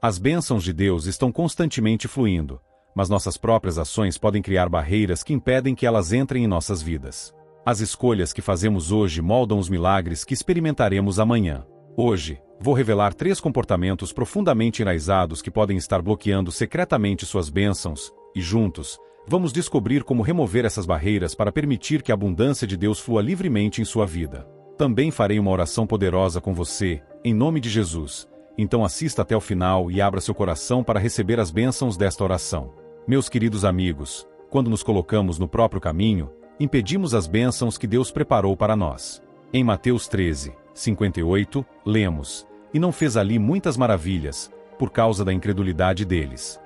As bênçãos de Deus estão constantemente fluindo, mas nossas próprias ações podem criar barreiras que impedem que elas entrem em nossas vidas. As escolhas que fazemos hoje moldam os milagres que experimentaremos amanhã. Hoje, vou revelar 3 comportamentos profundamente enraizados que podem estar bloqueando secretamente suas bênçãos, e juntos, vamos descobrir como remover essas barreiras para permitir que a abundância de Deus flua livremente em sua vida. Também farei uma oração poderosa com você, em nome de Jesus. Então assista até o final e abra seu coração para receber as bênçãos desta oração. Meus queridos amigos, quando nos colocamos no próprio caminho, impedimos as bênçãos que Deus preparou para nós. Em Mateus 13:58, lemos: "E não fez ali muitas maravilhas, por causa da incredulidade deles."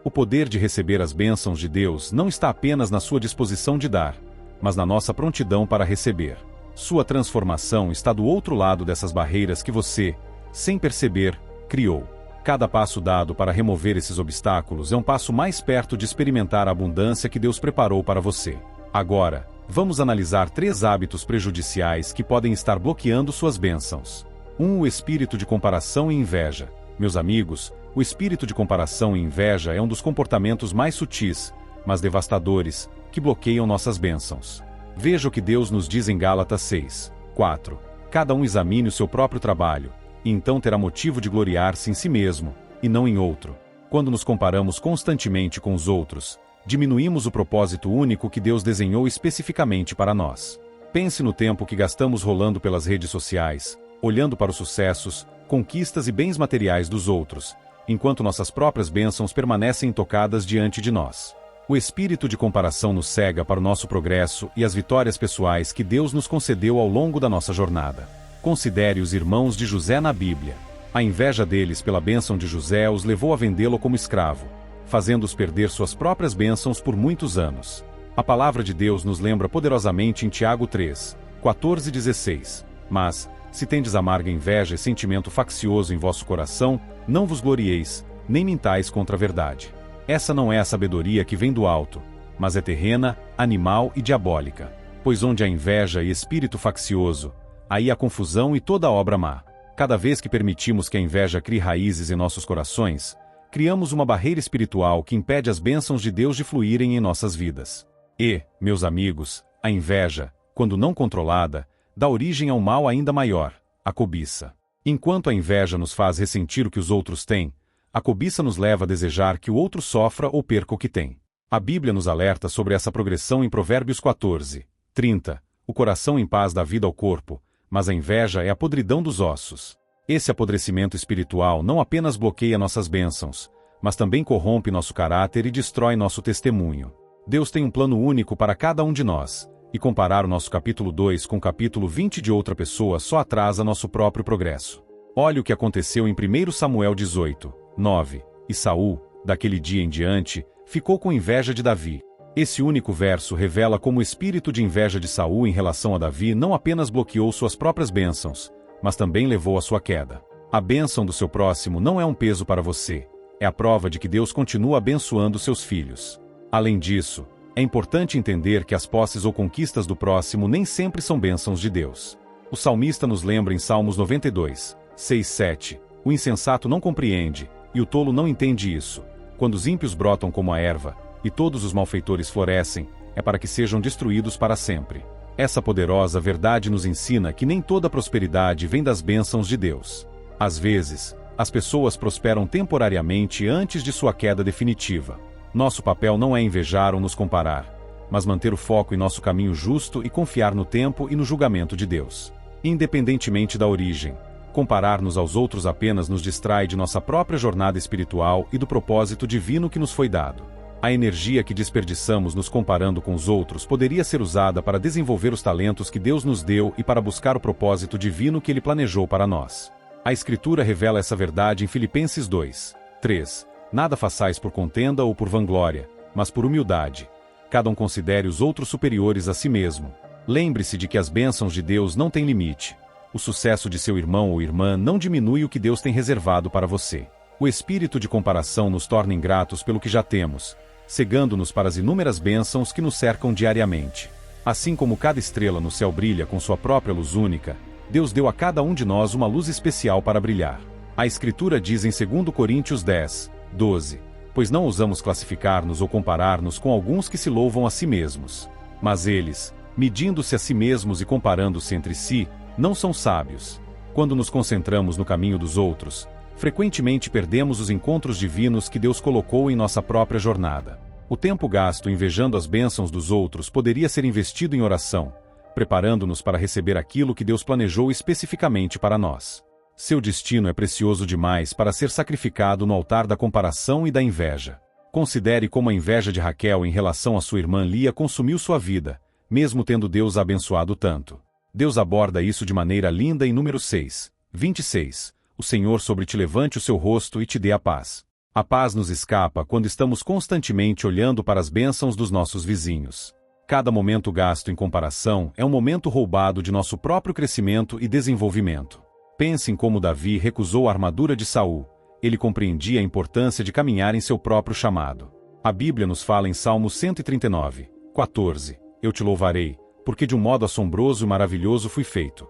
O poder de receber as bênçãos de Deus não está apenas na sua disposição de dar, mas na nossa prontidão para receber. Sua transformação está do outro lado dessas barreiras que você, sem perceber, criou. Cada passo dado para remover esses obstáculos é um passo mais perto de experimentar a abundância que Deus preparou para você. Agora, vamos analisar 3 hábitos prejudiciais que podem estar bloqueando suas bênçãos. 1. O espírito de comparação e inveja. Meus amigos, o espírito de comparação e inveja é um dos comportamentos mais sutis, mas devastadores, que bloqueiam nossas bênçãos. Veja o que Deus nos diz em Gálatas 6:4. Cada um examine o seu próprio trabalho, e então terá motivo de gloriar-se em si mesmo, e não em outro. Quando nos comparamos constantemente com os outros, diminuímos o propósito único que Deus desenhou especificamente para nós. Pense no tempo que gastamos rolando pelas redes sociais, olhando para os sucessos, conquistas e bens materiais dos outros, enquanto nossas próprias bênçãos permanecem intocadas diante de nós. O espírito de comparação nos cega para o nosso progresso e as vitórias pessoais que Deus nos concedeu ao longo da nossa jornada. Considere os irmãos de José na Bíblia. A inveja deles pela bênção de José os levou a vendê-lo como escravo, fazendo-os perder suas próprias bênçãos por muitos anos. A palavra de Deus nos lembra poderosamente em Tiago 3:14-16. Mas, se tendes amarga inveja e sentimento faccioso em vosso coração, não vos glorieis, nem mintais contra a verdade. Essa não é a sabedoria que vem do alto, mas é terrena, animal e diabólica. Pois onde há inveja e espírito faccioso, aí há confusão e toda obra má. Cada vez que permitimos que a inveja crie raízes em nossos corações, criamos uma barreira espiritual que impede as bênçãos de Deus de fluírem em nossas vidas. E, meus amigos, a inveja, quando não controlada, dá origem a um mal ainda maior, a cobiça. Enquanto a inveja nos faz ressentir o que os outros têm, a cobiça nos leva a desejar que o outro sofra ou perca o que tem. A Bíblia nos alerta sobre essa progressão em Provérbios 14:30. O coração em paz dá vida ao corpo, mas a inveja é a podridão dos ossos. Esse apodrecimento espiritual não apenas bloqueia nossas bênçãos, mas também corrompe nosso caráter e destrói nosso testemunho. Deus tem um plano único para cada um de nós, e comparar o nosso capítulo 2 com o capítulo 20 de outra pessoa só atrasa nosso próprio progresso. Olhe o que aconteceu em 1 Samuel 18:9. E Saul, daquele dia em diante, ficou com inveja de Davi. Esse único verso revela como o espírito de inveja de Saul em relação a Davi não apenas bloqueou suas próprias bênçãos, mas também levou à sua queda. A bênção do seu próximo não é um peso para você, é a prova de que Deus continua abençoando seus filhos. Além disso, é importante entender que as posses ou conquistas do próximo nem sempre são bênçãos de Deus. O salmista nos lembra em Salmos 92:6-7, o insensato não compreende, e o tolo não entende isso. Quando os ímpios brotam como a erva, e todos os malfeitores florescem, é para que sejam destruídos para sempre. Essa poderosa verdade nos ensina que nem toda prosperidade vem das bênçãos de Deus. Às vezes, as pessoas prosperam temporariamente antes de sua queda definitiva. Nosso papel não é invejar ou nos comparar, mas manter o foco em nosso caminho justo e confiar no tempo e no julgamento de Deus. Independentemente da origem, comparar-nos aos outros apenas nos distrai de nossa própria jornada espiritual e do propósito divino que nos foi dado. A energia que desperdiçamos nos comparando com os outros poderia ser usada para desenvolver os talentos que Deus nos deu e para buscar o propósito divino que Ele planejou para nós. A Escritura revela essa verdade em Filipenses 2:3. Nada façais por contenda ou por vanglória, mas por humildade. Cada um considere os outros superiores a si mesmo. Lembre-se de que as bênçãos de Deus não têm limite. O sucesso de seu irmão ou irmã não diminui o que Deus tem reservado para você. O espírito de comparação nos torna ingratos pelo que já temos, cegando-nos para as inúmeras bênçãos que nos cercam diariamente. Assim como cada estrela no céu brilha com sua própria luz única, Deus deu a cada um de nós uma luz especial para brilhar. A Escritura diz em 2 Coríntios 10, 12, pois não ousamos classificar-nos ou comparar-nos com alguns que se louvam a si mesmos. Mas eles, medindo-se a si mesmos e comparando-se entre si, não são sábios. Quando nos concentramos no caminho dos outros, frequentemente perdemos os encontros divinos que Deus colocou em nossa própria jornada. O tempo gasto invejando as bênçãos dos outros poderia ser investido em oração, preparando-nos para receber aquilo que Deus planejou especificamente para nós. Seu destino é precioso demais para ser sacrificado no altar da comparação e da inveja. Considere como a inveja de Raquel em relação à sua irmã Lia consumiu sua vida, mesmo tendo Deus a abençoado tanto. Deus aborda isso de maneira linda em Números 6, 26. O Senhor sobre ti levante o seu rosto e te dê a paz. A paz nos escapa quando estamos constantemente olhando para as bênçãos dos nossos vizinhos. Cada momento gasto em comparação é um momento roubado de nosso próprio crescimento e desenvolvimento. Pense em como Davi recusou a armadura de Saul. Ele compreendia a importância de caminhar em seu próprio chamado. A Bíblia nos fala em Salmo 139, 14. Eu te louvarei, porque de um modo assombroso e maravilhoso fui feito.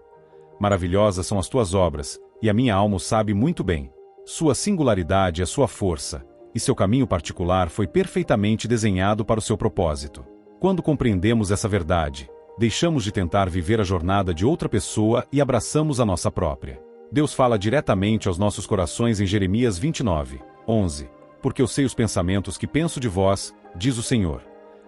Maravilhosas são as tuas obras, e a minha alma o sabe muito bem. Sua singularidade é sua força, e seu caminho particular foi perfeitamente desenhado para o seu propósito. Quando compreendemos essa verdade, deixamos de tentar viver a jornada de outra pessoa e abraçamos a nossa própria. Deus fala diretamente aos nossos corações em Jeremias 29, 11. Porque eu sei os pensamentos que penso de vós, diz o Senhor.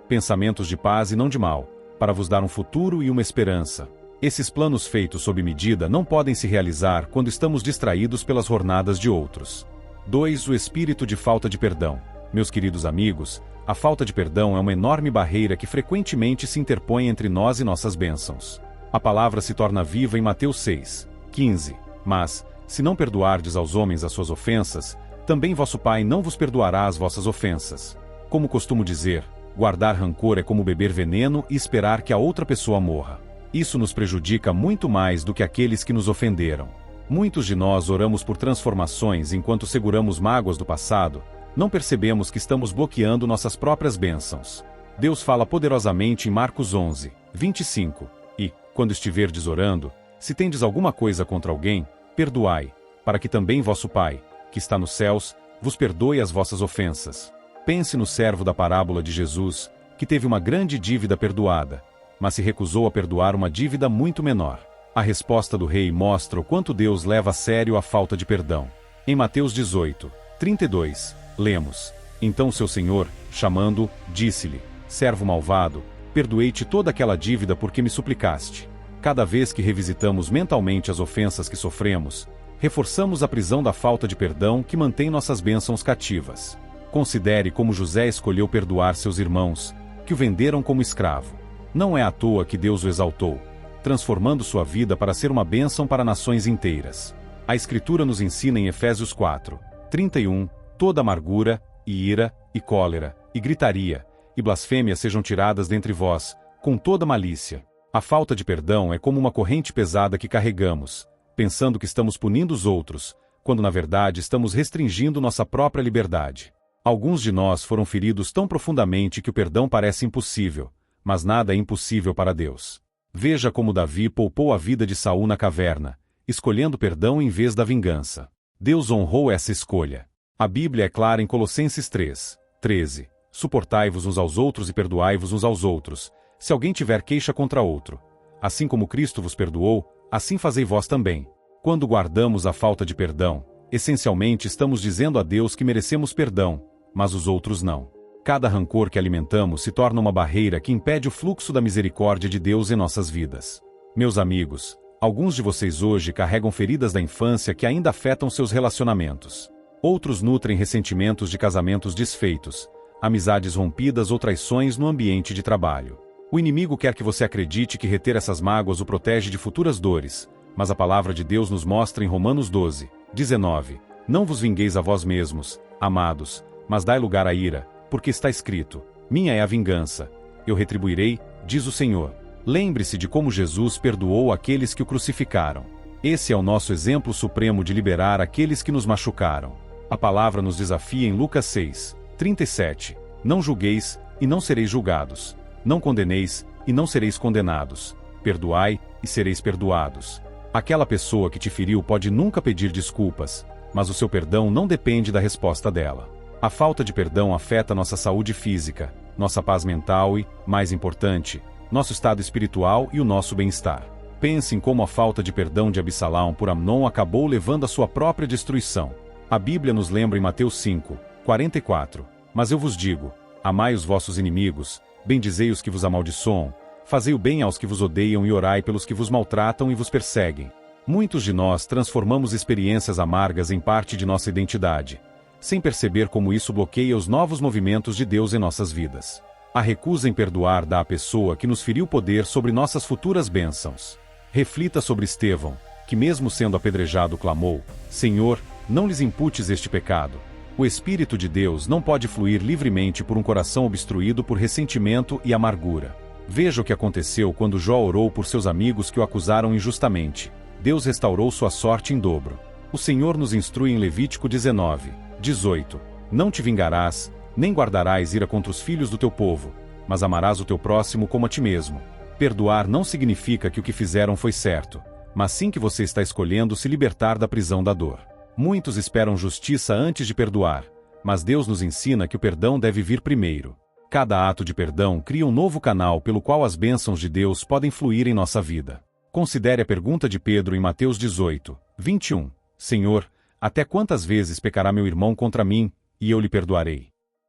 Pensamentos de paz e não de mal, para vos dar um futuro e uma esperança. Esses planos feitos sob medida não podem se realizar quando estamos distraídos pelas jornadas de outros. 2. O espírito de falta de perdão. Meus queridos amigos, a falta de perdão é uma enorme barreira que frequentemente se interpõe entre nós e nossas bênçãos. A palavra se torna viva em Mateus 6, 15. Mas, se não perdoardes aos homens as suas ofensas, também vosso Pai não vos perdoará as vossas ofensas. Como costumo dizer, guardar rancor é como beber veneno e esperar que a outra pessoa morra. Isso nos prejudica muito mais do que aqueles que nos ofenderam. Muitos de nós oramos por transformações enquanto seguramos mágoas do passado, não percebemos que estamos bloqueando nossas próprias bênçãos. Deus fala poderosamente em Marcos 11, 25. E, quando estiverdes orando, se tendes alguma coisa contra alguém, perdoai, para que também vosso Pai, que está nos céus, vos perdoe as vossas ofensas. Pense no servo da parábola de Jesus, que teve uma grande dívida perdoada, mas se recusou a perdoar uma dívida muito menor. A resposta do rei mostra o quanto Deus leva a sério a falta de perdão. Em Mateus 18, 32, lemos: Então seu senhor, chamando-o, disse-lhe: Servo malvado, perdoei-te toda aquela dívida porque me suplicaste. Cada vez que revisitamos mentalmente as ofensas que sofremos, reforçamos a prisão da falta de perdão que mantém nossas bênçãos cativas. Considere como José escolheu perdoar seus irmãos, que o venderam como escravo. Não é à toa que Deus o exaltou, transformando sua vida para ser uma bênção para nações inteiras. A Escritura nos ensina em Efésios 4, 31, toda amargura, e ira, e cólera, e gritaria, e blasfêmia sejam tiradas dentre vós, com toda malícia. A falta de perdão é como uma corrente pesada que carregamos, pensando que estamos punindo os outros, quando na verdade estamos restringindo nossa própria liberdade. Alguns de nós foram feridos tão profundamente que o perdão parece impossível, mas nada é impossível para Deus. Veja como Davi poupou a vida de Saul na caverna, escolhendo perdão em vez da vingança. Deus honrou essa escolha. A Bíblia é clara em Colossenses 3, 13. Suportai-vos uns aos outros e perdoai-vos uns aos outros, se alguém tiver queixa contra outro. Assim como Cristo vos perdoou, assim fazei vós também. Quando guardamos a falta de perdão, essencialmente estamos dizendo a Deus que merecemos perdão, mas os outros não. Cada rancor que alimentamos se torna uma barreira que impede o fluxo da misericórdia de Deus em nossas vidas. Meus amigos, alguns de vocês hoje carregam feridas da infância que ainda afetam seus relacionamentos. Outros nutrem ressentimentos de casamentos desfeitos, amizades rompidas ou traições no ambiente de trabalho. O inimigo quer que você acredite que reter essas mágoas o protege de futuras dores, mas a palavra de Deus nos mostra em Romanos 12, 19: Não vos vingueis a vós mesmos, amados, mas dai lugar à ira, porque está escrito: Minha é a vingança, eu retribuirei, diz o Senhor. Lembre-se de como Jesus perdoou aqueles que o crucificaram. Esse é o nosso exemplo supremo de liberar aqueles que nos machucaram. A palavra nos desafia em Lucas 6, 37. Não julgueis, e não sereis julgados. Não condeneis, e não sereis condenados. Perdoai, e sereis perdoados. Aquela pessoa que te feriu pode nunca pedir desculpas, mas o seu perdão não depende da resposta dela. A falta de perdão afeta nossa saúde física, nossa paz mental e, mais importante, nosso estado espiritual e o nosso bem-estar. Pense em como a falta de perdão de Absalão por Amnon acabou levando à sua própria destruição. A Bíblia nos lembra em Mateus 5, 44, mas eu vos digo, amai os vossos inimigos, bendizei os que vos amaldiçoam, fazei o bem aos que vos odeiam e orai pelos que vos maltratam e vos perseguem. Muitos de nós transformamos experiências amargas em parte de nossa identidade, sem perceber como isso bloqueia os novos movimentos de Deus em nossas vidas. A recusa em perdoar dá à pessoa que nos feriu poder sobre nossas futuras bênçãos. Reflita sobre Estevão, que mesmo sendo apedrejado clamou, Senhor, não lhes imputes este pecado. O Espírito de Deus não pode fluir livremente por um coração obstruído por ressentimento e amargura. Veja o que aconteceu quando Jó orou por seus amigos que o acusaram injustamente. Deus restaurou sua sorte em dobro. O Senhor nos instrui em Levítico 19, 18. Não te vingarás, nem guardarás ira contra os filhos do teu povo, mas amarás o teu próximo como a ti mesmo. Perdoar não significa que o que fizeram foi certo, mas sim que você está escolhendo se libertar da prisão da dor. Muitos esperam justiça antes de perdoar, mas Deus nos ensina que o perdão deve vir primeiro. Cada ato de perdão cria um novo canal pelo qual as bênçãos de Deus podem fluir em nossa vida. Considere a pergunta de Pedro em Mateus 18, 21. Senhor, até quantas vezes pecará meu irmão contra mim, e eu lhe perdoarei?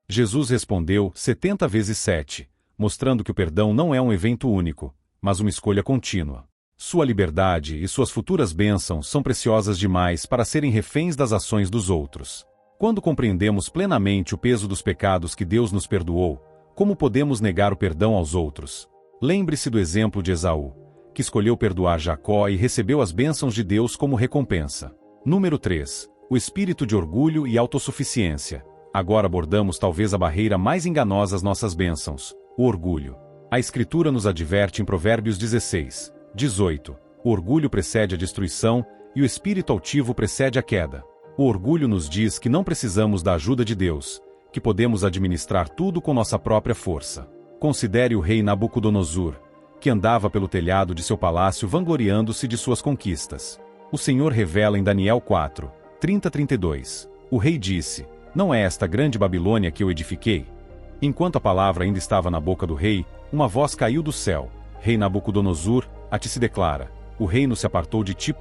Jesus respondeu 70 vezes 7, mostrando que o perdão não é um evento único, mas uma escolha contínua. Sua liberdade e suas futuras bênçãos são preciosas demais para serem reféns das ações dos outros. Quando compreendemos plenamente o peso dos pecados que Deus nos perdoou, como podemos negar o perdão aos outros? Lembre-se do exemplo de Esaú, que escolheu perdoar Jacó e recebeu as bênçãos de Deus como recompensa. Número 3. O espírito de orgulho e autossuficiência. Agora abordamos talvez a barreira mais enganosa às nossas bênçãos, o orgulho. A Escritura nos adverte em Provérbios 16, 18. O orgulho precede a destruição e o espírito altivo precede a queda. O orgulho nos diz que não precisamos da ajuda de Deus, que podemos administrar tudo com nossa própria força. Considere o rei Nabucodonosor, que andava pelo telhado de seu palácio vangloriando-se de suas conquistas. O Senhor revela em Daniel 4, 30-32. O rei disse, não é esta grande Babilônia que eu edifiquei? Enquanto a palavra ainda estava na boca do rei, uma voz caiu do céu. Rei Nabucodonosor, a ti se declara, o reino se apartou de ti.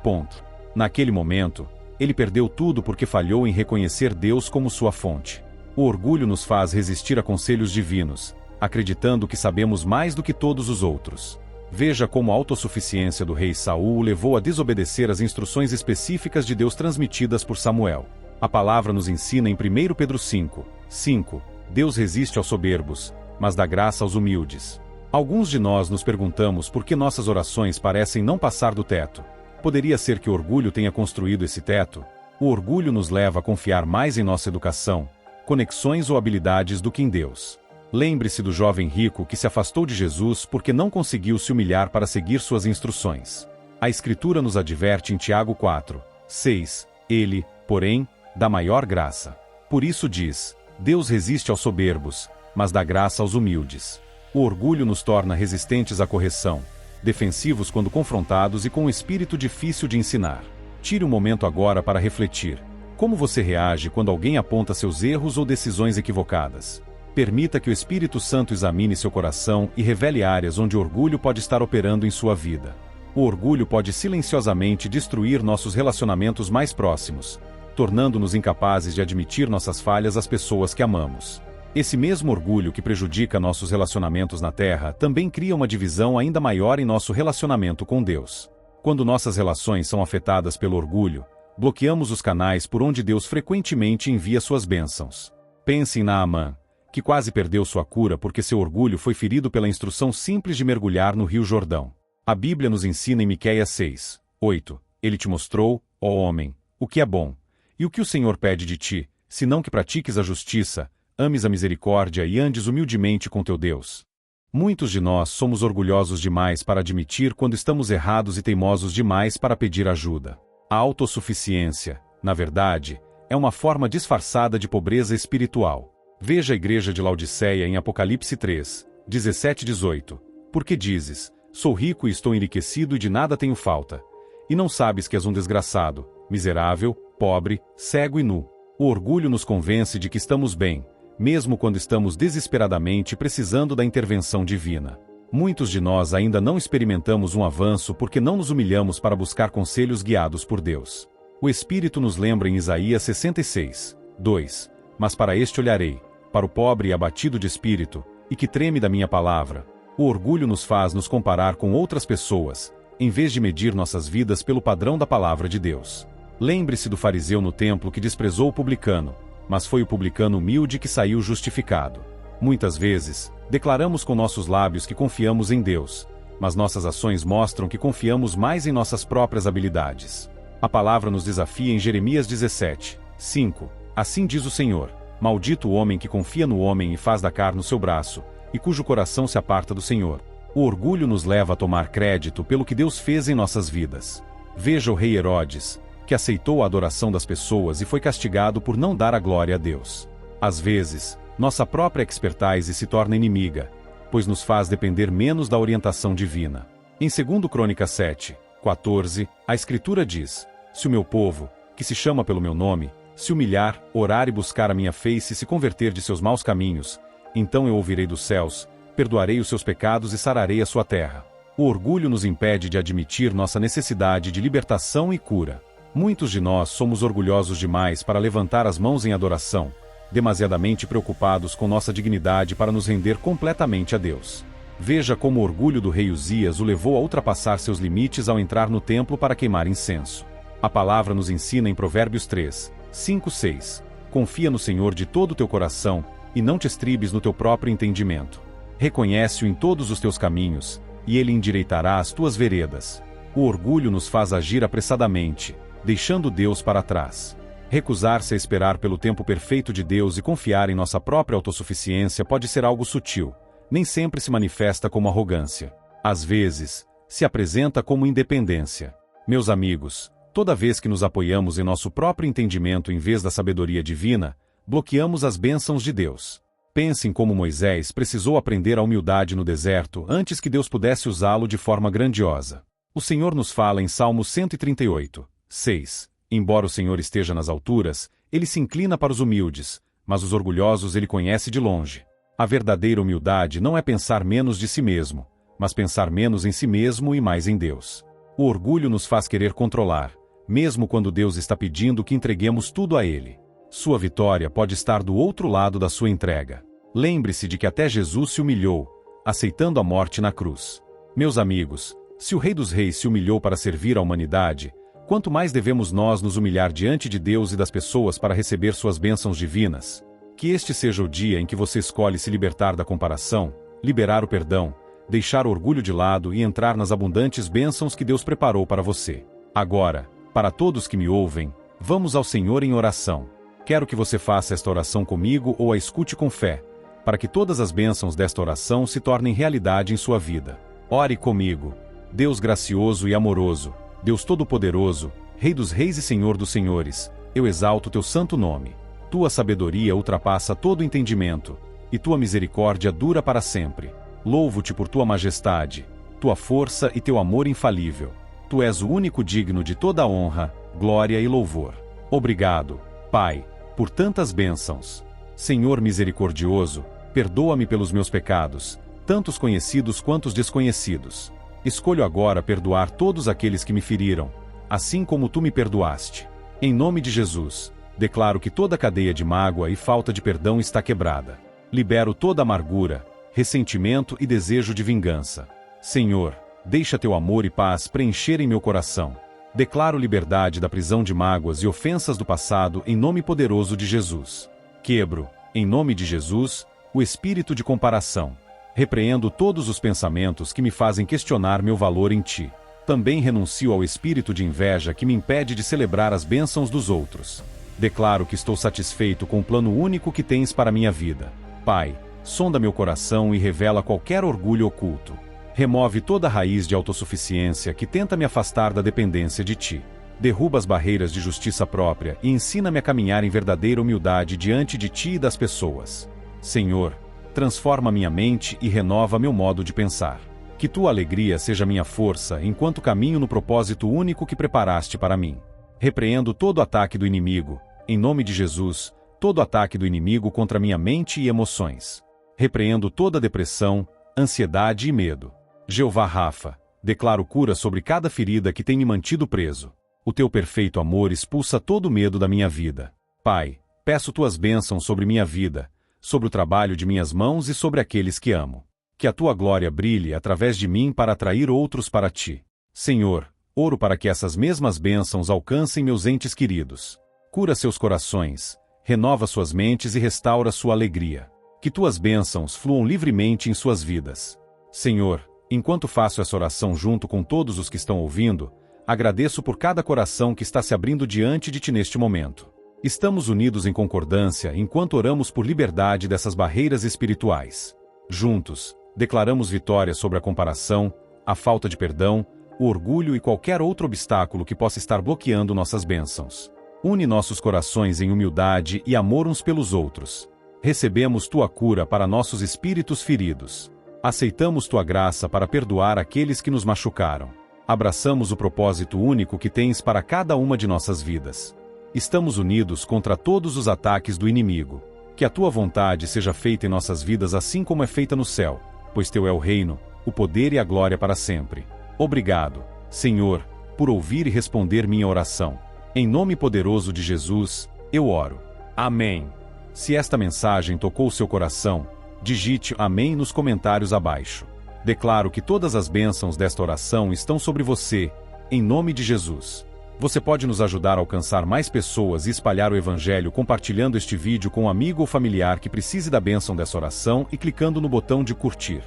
Naquele momento, ele perdeu tudo porque falhou em reconhecer Deus como sua fonte. O orgulho nos faz resistir a conselhos divinos, acreditando que sabemos mais do que todos os outros. Veja como a autossuficiência do rei Saul o levou a desobedecer as instruções específicas de Deus transmitidas por Samuel. A palavra nos ensina em 1 Pedro 5, 5. Deus resiste aos soberbos, mas dá graça aos humildes. Alguns de nós nos perguntamos por que nossas orações parecem não passar do teto. Poderia ser que o orgulho tenha construído esse teto? O orgulho nos leva a confiar mais em nossa educação, conexões ou habilidades do que em Deus. Lembre-se do jovem rico que se afastou de Jesus porque não conseguiu se humilhar para seguir suas instruções. A Escritura nos adverte em Tiago 4, 6, ele, porém, dá maior graça. Por isso diz, Deus resiste aos soberbos, mas dá graça aos humildes. O orgulho nos torna resistentes à correção, defensivos quando confrontados e com um espírito difícil de ensinar. Tire um momento agora para refletir. Como você reage quando alguém aponta seus erros ou decisões equivocadas? Permita que o Espírito Santo examine seu coração e revele áreas onde o orgulho pode estar operando em sua vida. O orgulho pode silenciosamente destruir nossos relacionamentos mais próximos, tornando-nos incapazes de admitir nossas falhas às pessoas que amamos. Esse mesmo orgulho que prejudica nossos relacionamentos na Terra também cria uma divisão ainda maior em nosso relacionamento com Deus. Quando nossas relações são afetadas pelo orgulho, bloqueamos os canais por onde Deus frequentemente envia suas bênçãos. Pense em Naamã, que quase perdeu sua cura porque seu orgulho foi ferido pela instrução simples de mergulhar no Rio Jordão. A Bíblia nos ensina em Miqueias 6, 8. Ele te mostrou, ó homem, o que é bom, e o que o Senhor pede de ti, senão que pratiques a justiça, ames a misericórdia e andes humildemente com teu Deus. Muitos de nós somos orgulhosos demais para admitir quando estamos errados e teimosos demais para pedir ajuda. A autossuficiência, na verdade, é uma forma disfarçada de pobreza espiritual. Veja a igreja de Laodiceia em Apocalipse 3, 17-18. Porque dizes, sou rico e estou enriquecido e de nada tenho falta. E não sabes que és um desgraçado, miserável, pobre, cego e nu. O orgulho nos convence de que estamos bem, mesmo quando estamos desesperadamente precisando da intervenção divina. Muitos de nós ainda não experimentamos um avanço porque não nos humilhamos para buscar conselhos guiados por Deus. O Espírito nos lembra em Isaías 66, 2: Mas para este olharei, para o pobre e abatido de espírito, e que treme da minha palavra. O orgulho nos faz nos comparar com outras pessoas, em vez de medir nossas vidas pelo padrão da palavra de Deus. Lembre-se do fariseu no templo que desprezou o publicano, mas foi o publicano humilde que saiu justificado. Muitas vezes, declaramos com nossos lábios que confiamos em Deus, mas nossas ações mostram que confiamos mais em nossas próprias habilidades. A palavra nos desafia em Jeremias 17, 5. Assim diz o Senhor: Maldito o homem que confia no homem e faz da carne o seu braço, e cujo coração se aparta do Senhor. O orgulho nos leva a tomar crédito pelo que Deus fez em nossas vidas. Veja o rei Herodes, que aceitou a adoração das pessoas e foi castigado por não dar a glória a Deus. Às vezes, nossa própria expertise se torna inimiga, pois nos faz depender menos da orientação divina. Em 2 Crônicas 7, 14, a Escritura diz: Se o meu povo, que se chama pelo meu nome, se humilhar, orar e buscar a minha face e se converter de seus maus caminhos, então eu ouvirei dos céus, perdoarei os seus pecados e sararei a sua terra. O orgulho nos impede de admitir nossa necessidade de libertação e cura. Muitos de nós somos orgulhosos demais para levantar as mãos em adoração, demasiadamente preocupados com nossa dignidade para nos render completamente a Deus. Veja como o orgulho do rei Uzias o levou a ultrapassar seus limites ao entrar no templo para queimar incenso. A palavra nos ensina em Provérbios 3, 5, 6. Confia no Senhor de todo o teu coração, e não te estribes no teu próprio entendimento. Reconhece-o em todos os teus caminhos, e ele endireitará as tuas veredas. O orgulho nos faz agir apressadamente, deixando Deus para trás. Recusar-se a esperar pelo tempo perfeito de Deus e confiar em nossa própria autossuficiência pode ser algo sutil, nem sempre se manifesta como arrogância. Às vezes, se apresenta como independência. Meus amigos, toda vez que nos apoiamos em nosso próprio entendimento em vez da sabedoria divina, bloqueamos as bênçãos de Deus. Pense em como Moisés precisou aprender a humildade no deserto antes que Deus pudesse usá-lo de forma grandiosa. O Senhor nos fala em Salmo 138, 6. Embora o Senhor esteja nas alturas, ele se inclina para os humildes, mas os orgulhosos ele conhece de longe. A verdadeira humildade não é pensar menos de si mesmo, mas pensar menos em si mesmo e mais em Deus. O orgulho nos faz querer controlar, mesmo quando Deus está pedindo que entreguemos tudo a Ele. Sua vitória pode estar do outro lado da sua entrega. Lembre-se de que até Jesus se humilhou, aceitando a morte na cruz. Meus amigos, se o Rei dos Reis se humilhou para servir a humanidade, quanto mais devemos nós nos humilhar diante de Deus e das pessoas para receber suas bênçãos divinas? Que este seja o dia em que você escolhe se libertar da comparação, liberar o perdão, deixar o orgulho de lado e entrar nas abundantes bênçãos que Deus preparou para você. Agora, para todos que me ouvem, vamos ao Senhor em oração. Quero que você faça esta oração comigo ou a escute com fé, para que todas as bênçãos desta oração se tornem realidade em sua vida. Ore comigo. Deus gracioso e amoroso, Deus todo-poderoso, Rei dos reis e Senhor dos senhores, eu exalto teu santo nome. Tua sabedoria ultrapassa todo entendimento, e tua misericórdia dura para sempre. Louvo-te por tua majestade, tua força e teu amor infalível. Tu és o único digno de toda honra, glória e louvor. Obrigado, Pai, por tantas bênçãos. Senhor misericordioso, perdoa-me pelos meus pecados, tanto os conhecidos quanto os desconhecidos. Escolho agora perdoar todos aqueles que me feriram, assim como tu me perdoaste. Em nome de Jesus, declaro que toda cadeia de mágoa e falta de perdão está quebrada. Libero toda amargura, ressentimento e desejo de vingança. Senhor, deixa teu amor e paz preencherem meu coração. Declaro liberdade da prisão de mágoas e ofensas do passado em nome poderoso de Jesus. Quebro, em nome de Jesus, o espírito de comparação. Repreendo todos os pensamentos que me fazem questionar meu valor em ti. Também renuncio ao espírito de inveja que me impede de celebrar as bênçãos dos outros. Declaro que estou satisfeito com o plano único que tens para minha vida. Pai, sonda meu coração e revela qualquer orgulho oculto. Remove toda raiz de autossuficiência que tenta me afastar da dependência de ti. Derruba as barreiras de justiça própria e ensina-me a caminhar em verdadeira humildade diante de ti e das pessoas. Senhor, transforma minha mente e renova meu modo de pensar. Que tua alegria seja minha força enquanto caminho no propósito único que preparaste para mim. Repreendo todo ataque do inimigo, em nome de Jesus, todo ataque do inimigo contra minha mente e emoções. Repreendo toda depressão, ansiedade e medo. Jeová Rafa, declaro cura sobre cada ferida que tem me mantido preso. O teu perfeito amor expulsa todo o medo da minha vida. Pai, peço tuas bênçãos sobre minha vida, sobre o trabalho de minhas mãos e sobre aqueles que amo. Que a tua glória brilhe através de mim para atrair outros para ti. Senhor, oro para que essas mesmas bênçãos alcancem meus entes queridos. Cura seus corações, renova suas mentes e restaura sua alegria. Que tuas bênçãos fluam livremente em suas vidas. Senhor, enquanto faço essa oração junto com todos os que estão ouvindo, agradeço por cada coração que está se abrindo diante de ti neste momento. Estamos unidos em concordância enquanto oramos por liberdade dessas barreiras espirituais. Juntos, declaramos vitória sobre a comparação, a falta de perdão, o orgulho e qualquer outro obstáculo que possa estar bloqueando nossas bênçãos. Une nossos corações em humildade e amor uns pelos outros. Recebemos tua cura para nossos espíritos feridos. Aceitamos tua graça para perdoar aqueles que nos machucaram. Abraçamos o propósito único que tens para cada uma de nossas vidas. Estamos unidos contra todos os ataques do inimigo. Que a tua vontade seja feita em nossas vidas assim como é feita no céu, pois teu é o reino, o poder e a glória para sempre. Obrigado, Senhor, por ouvir e responder minha oração. Em nome poderoso de Jesus, eu oro. Amém. Se esta mensagem tocou o seu coração, digite amém nos comentários abaixo. Declaro que todas as bênçãos desta oração estão sobre você, em nome de Jesus. Você pode nos ajudar a alcançar mais pessoas e espalhar o Evangelho compartilhando este vídeo com um amigo ou familiar que precise da bênção dessa oração e clicando no botão de curtir.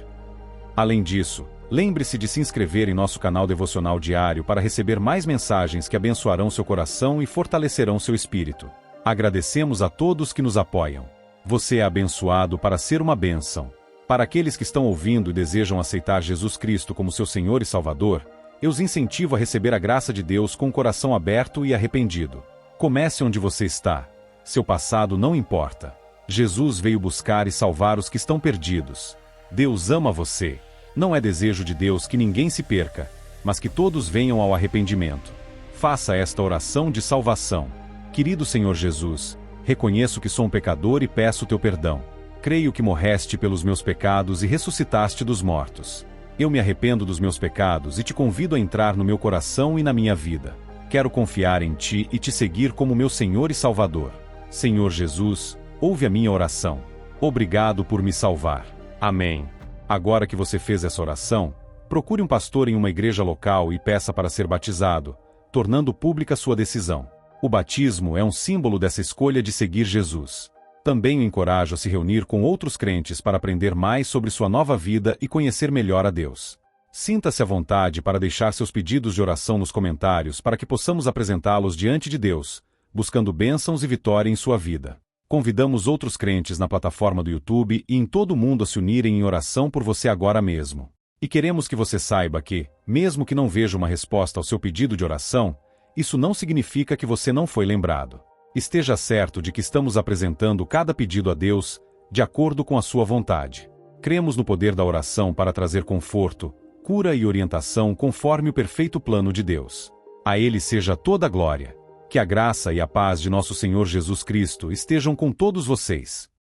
Além disso, lembre-se de se inscrever em nosso canal devocional diário para receber mais mensagens que abençoarão seu coração e fortalecerão seu espírito. Agradecemos a todos que nos apoiam. Você é abençoado para ser uma bênção. Para aqueles que estão ouvindo e desejam aceitar Jesus Cristo como seu Senhor e Salvador, eu os incentivo a receber a graça de Deus com o coração aberto e arrependido. Comece onde você está. Seu passado não importa. Jesus veio buscar e salvar os que estão perdidos. Deus ama você. Não é desejo de Deus que ninguém se perca, mas que todos venham ao arrependimento. Faça esta oração de salvação. Querido Senhor Jesus, reconheço que sou um pecador e peço teu perdão. Creio que morreste pelos meus pecados e ressuscitaste dos mortos. Eu me arrependo dos meus pecados e te convido a entrar no meu coração e na minha vida. Quero confiar em ti e te seguir como meu Senhor e Salvador. Senhor Jesus, ouve a minha oração. Obrigado por me salvar. Amém. Agora que você fez essa oração, procure um pastor em uma igreja local e peça para ser batizado, tornando pública sua decisão. O batismo é um símbolo dessa escolha de seguir Jesus. Também o encorajo a se reunir com outros crentes para aprender mais sobre sua nova vida e conhecer melhor a Deus. Sinta-se à vontade para deixar seus pedidos de oração nos comentários para que possamos apresentá-los diante de Deus, buscando bênçãos e vitória em sua vida. Convidamos outros crentes na plataforma do YouTube e em todo o mundo a se unirem em oração por você agora mesmo. E queremos que você saiba que, mesmo que não veja uma resposta ao seu pedido de oração, isso não significa que você não foi lembrado. Esteja certo de que estamos apresentando cada pedido a Deus, de acordo com a sua vontade. Cremos no poder da oração para trazer conforto, cura e orientação conforme o perfeito plano de Deus. A Ele seja toda a glória. Que a graça e a paz de nosso Senhor Jesus Cristo estejam com todos vocês.